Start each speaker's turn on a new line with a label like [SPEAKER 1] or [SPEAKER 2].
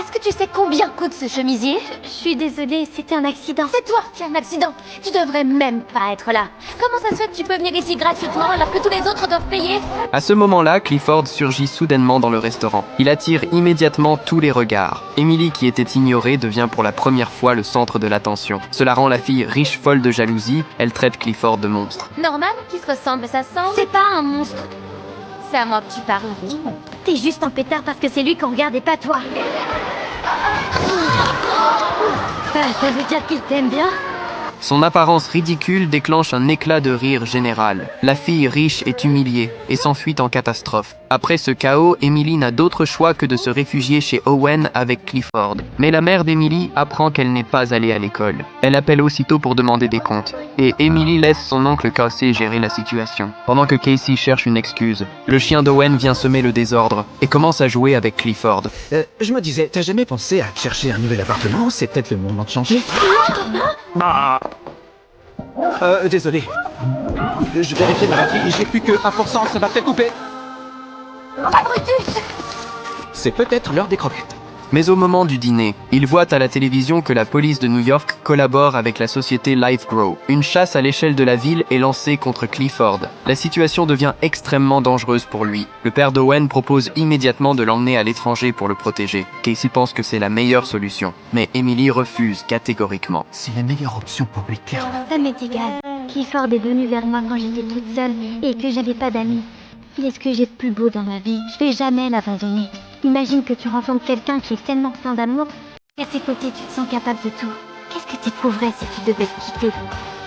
[SPEAKER 1] Est-ce que tu sais combien coûte ce chemisier? Je suis désolée, c'était un accident. C'est toi qui as un accident. Tu devrais même pas être là. Comment ça se fait que tu peux venir ici gratuitement alors que tous les autres doivent payer?
[SPEAKER 2] À ce moment-là, Clifford surgit soudainement dans le restaurant. Il attire immédiatement tous les regards. Emily, qui était ignorée, devient pour la première fois le centre de l'attention. Cela rend la fille riche folle de jalousie. Elle traite Clifford de monstre.
[SPEAKER 1] Normal qu'ils se ressemblent, ça sent. C'est pas un monstre. C'est à moi que tu parles. T'es juste un pétard parce que c'est lui qu'on regarde et pas toi. Ça veut dire qu'il t'aime bien?
[SPEAKER 2] Son apparence ridicule déclenche un éclat de rire général. La fille riche est humiliée et s'enfuit en catastrophe. Après ce chaos, Emily n'a d'autre choix que de se réfugier chez Owen avec Clifford. Mais la mère d'Emily apprend qu'elle n'est pas allée à l'école. Elle appelle aussitôt pour demander des comptes. Et Emily laisse son oncle Casey gérer la situation. Pendant que Casey cherche une excuse, le chien d'Owen vient semer le désordre et commence à jouer avec Clifford.
[SPEAKER 3] Je me disais, t'as jamais pensé à chercher un nouvel appartement? C'est peut-être le moment de changer. Désolé. Je vérifie ma batterie, j'ai plus que 1%, ça va peut-être couper. C'est peut-être l'heure des croquettes.
[SPEAKER 2] Mais au moment du dîner, il voit à la télévision que la police de New York collabore avec la société LifeGrow. Une chasse à l'échelle de la ville est lancée contre Clifford. La situation devient extrêmement dangereuse pour lui. Le père d'Owen propose immédiatement de l'emmener à l'étranger pour le protéger. Casey pense que c'est la meilleure solution, mais Emily refuse catégoriquement.
[SPEAKER 3] C'est la meilleure option pour Peter.
[SPEAKER 1] Ça m'est égal. Clifford est venu vers moi quand j'étais toute seule et que j'avais pas d'amis. Il est ce que j'ai de plus beau dans ma vie. Je vais jamais l'abandonner. Imagine que tu rencontres quelqu'un qui est tellement plein d'amour qu'à ses côtés tu te sens capable de tout. Qu'est-ce que t'éprouverais si tu devais te quitter?